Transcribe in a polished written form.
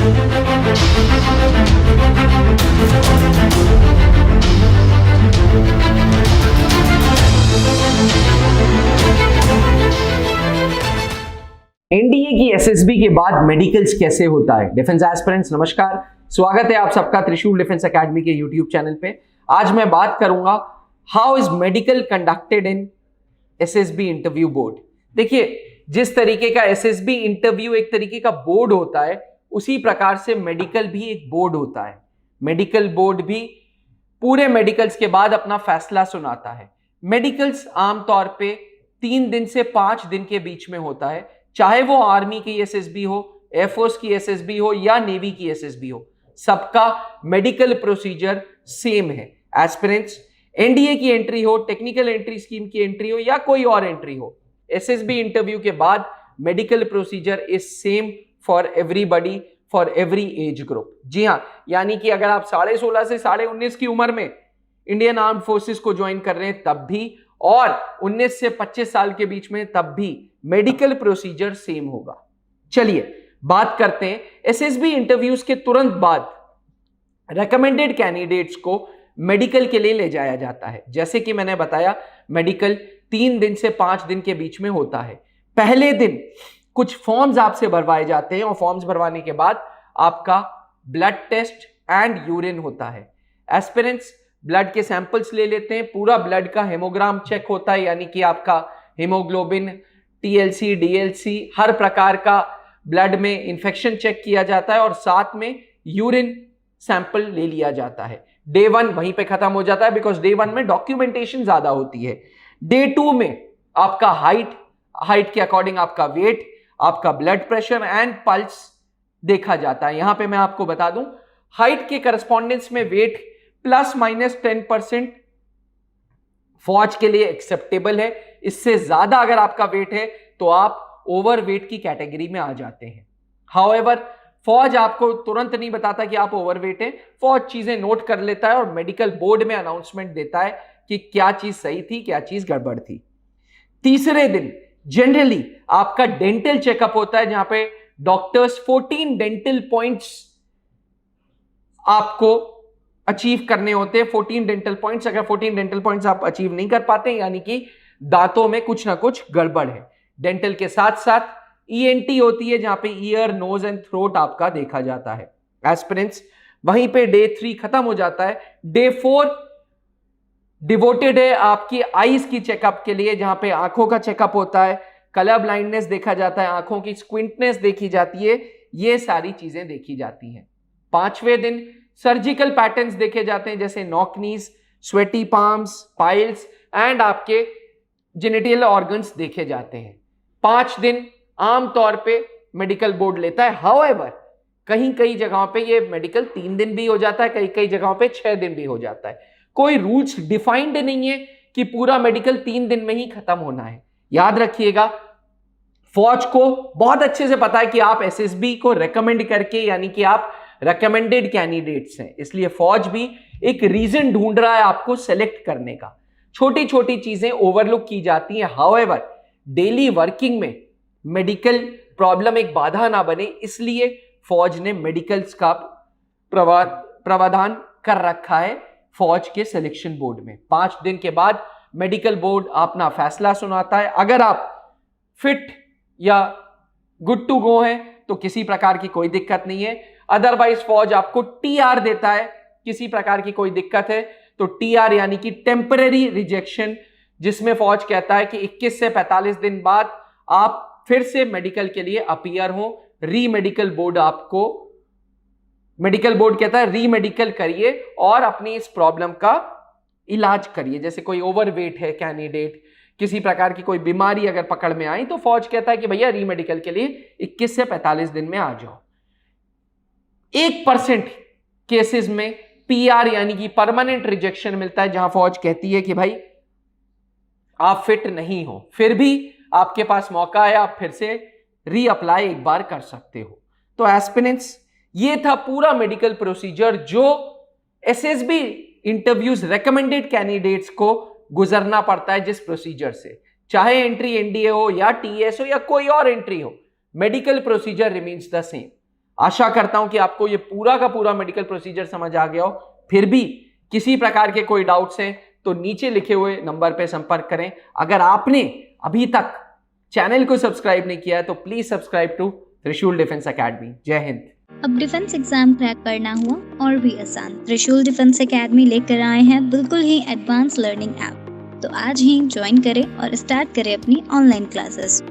NDA की SSB के बाद मेडिकल्स कैसे होता है। डिफेंस एस्पिरेंट्स नमस्कार, स्वागत है आप सबका त्रिशूल डिफेंस एकेडमी के यूट्यूब चैनल पे। आज मैं बात करूंगा how is medical conducted in SSB interview board. देखिए, जिस तरीके का एसएसबी इंटरव्यू एक तरीके का बोर्ड होता है, उसी प्रकार से मेडिकल भी एक बोर्ड होता है। मेडिकल बोर्ड भी पूरे मेडिकल्स के बाद अपना फैसला सुनाता है। मेडिकल्स आमतौर पे 3 दिन से 5 दिन के बीच में होता है, चाहे वो आर्मी की एसएसबी हो, एयरफोर्स की एसएसबी हो या नेवी की एसएसबी हो, सबका मेडिकल प्रोसीजर सेम है। एस्पिरेंट्स, एनडीए की एंट्री हो, टेक्निकल एंट्री स्कीम की एंट्री हो या कोई और एंट्री हो, एसएसबी इंटरव्यू के बाद medical procedure is same for everybody, for every age group. जी हां, यानी कि अगर आप 16.5 से 19.5 की उम्र में इंडियन आर्म्ड फोर्सेस को ज्वाइन कर रहे हैं तब भी, और 19 से 25 साल के बीच में तब भी मेडिकल प्रोसीजर सेम होगा। चलिए बात करते हैं एसएसबी इंटरव्यूज के तुरंत बाद रेकमेंडेड कैंडिडेट्स को मेडिकल के लिए ले जाया जाता है। जैसे कि मैंने बताया, मेडिकल 3 दिन से 5 दिन के बीच में होता है। पहले दिन कुछ फॉर्म्स आपसे भरवाए जाते हैं और फॉर्म्स भरवाने के बाद आपका ब्लड टेस्ट एंड यूरिन होता है। एस्पिरेंट्स ब्लड के सैंपल्स ले लेते हैं, पूरा ब्लड का हेमोग्राम चेक होता है, यानी कि आपका हेमोग्लोबिन, टीएलसी, डीएलसी, हर प्रकार का ब्लड में इंफेक्शन चेक किया जाता है और साथ में यूरिन सैंपल ले लिया जाता है। डे 1 वहीं पे खत्म हो जाता है, बिकॉज डे 1 में डॉक्यूमेंटेशन ज्यादा होती है। डे 2 में आपका हाइट के अकॉर्डिंग आपका वेट, आपका ब्लड प्रेशर एंड पल्स देखा जाता है। यहां पे मैं आपको बता दूं, हाइट के करस्पॉन्डेंस में वेट +-10% फौज के लिए एक्सेप्टेबल है। इससे ज्यादा अगर आपका वेट है तो आप ओवरवेट की कैटेगरी में आ जाते हैं। हाउएवर, फौज आपको तुरंत नहीं बताता कि आप ओवरवेट हैं। फौज चीजें नोट कर लेता है और मेडिकल बोर्ड में अनाउंसमेंट देता है कि क्या चीज सही थी, क्या चीज गड़बड़ थी। तीसरे दिन जनरली आपका डेंटल चेकअप होता है, जहां पे डॉक्टर्स 14 डेंटल पॉइंट्स आपको अचीव करने होते हैं। 14 डेंटल पॉइंट्स, अगर 14 डेंटल पॉइंट्स आप अचीव नहीं कर पाते, यानी कि दांतों में कुछ ना कुछ गड़बड़ है। डेंटल के साथ साथ ईएनटी होती है, जहां पे ईयर, नोज एंड थ्रोट आपका देखा जाता है। एस्पिरेंट्स, वहीं पे डे 3 खत्म हो जाता है। डे 4 डिवोटेड है आपकी आईज की चेकअप के लिए, जहां पे आंखों का चेकअप होता है, कलर ब्लाइंडनेस देखा जाता है, आंखों की स्क्विंटनेस देखी जाती है, ये सारी चीजें देखी जाती हैं। 5वें दिन सर्जिकल पैटर्न्स देखे जाते हैं, जैसे नॉकनीज, स्वेटी पाम्स, पाइल्स एंड आपके जेनिटल ऑर्गन्स देखे जाते हैं। 5 दिन आमतौर पे मेडिकल बोर्ड लेता है। हाउएवर, कई जगहों पे ये मेडिकल 3 दिन भी हो जाता है, कई जगहों पे 6 दिन भी हो जाता है। कोई रूल्स डिफाइंड नहीं है कि पूरा मेडिकल 3 दिन में ही खत्म होना है। याद रखिएगा, फौज को बहुत अच्छे से पता है कि आप एसएसबी को रेकमेंड करके, यानी कि आप रेकमेंडेड कैंडिडेट्स हैं, इसलिए फौज भी एक रीजन ढूंढ रहा है आपको सेलेक्ट करने का। छोटी छोटी चीजें ओवरलुक की जाती हैं। हाउएवर, डेली वर्किंग में मेडिकल प्रॉब्लम एक बाधा ना बने, इसलिए फौज ने मेडिकल्स का प्रावधान कर रखा है फौज के सिलेक्शन बोर्ड में। 5 दिन के बाद मेडिकल बोर्ड अपना फैसला सुनाता है। अगर आप फिट या गुड टू गो हैं तो किसी प्रकार की कोई दिक्कत नहीं है। अदरवाइज फौज आपको टीआर देता है। किसी प्रकार की कोई दिक्कत है तो टीआर यानी कि टेम्पररी रिजेक्शन, जिसमें फौज कहता है कि 21 से 45 दिन बाद आप फिर से मेडिकल के लिए अपीयर हो। रीमेडिकल बोर्ड आपको, मेडिकल बोर्ड कहता है रीमेडिकल करिए और अपनी इस प्रॉब्लम का इलाज करिए। जैसे कोई ओवरवेट है कैंडिडेट, किसी प्रकार की कोई बीमारी अगर पकड़ में आई, तो फौज कहता है कि भैया रीमेडिकल के लिए 21 से 45 दिन में आ जाओ। 1% केसेस में पीआर यानी कि परमानेंट रिजेक्शन मिलता है, जहां फौज कहती है कि भाई आप फिट नहीं हो, फिर भी आपके पास मौका है, आप फिर से रीअप्लाई एक बार कर सकते हो। तो एस्पिरेंट्स, ये था पूरा मेडिकल प्रोसीजर जो एसएसबी इंटरव्यूज रेकमेंडेड कैंडिडेट्स को गुजरना पड़ता है। जिस प्रोसीजर से, चाहे एंट्री एनडीए हो या टीएस हो या कोई और एंट्री हो, medical procedure remains the same. आशा करता हूं कि आपको ये पूरा का पूरा मेडिकल प्रोसीजर समझ आ गया हो। फिर भी किसी प्रकार के कोई डाउट्स हैं तो नीचे लिखे हुए नंबर पे संपर्क करें। अगर आपने अभी तक चैनल को सब्सक्राइब नहीं किया है तो प्लीज सब्सक्राइब टू त्रिशूल डिफेंस एकेडमी। जय हिंद। अब डिफेंस एग्जाम क्रैक करना हुआ और भी आसान, त्रिशूल डिफेंस एकेडमी लेकर आए हैं बिल्कुल ही एडवांस लर्निंग ऐप। तो आज ही ज्वाइन करें और स्टार्ट करें अपनी ऑनलाइन क्लासेस।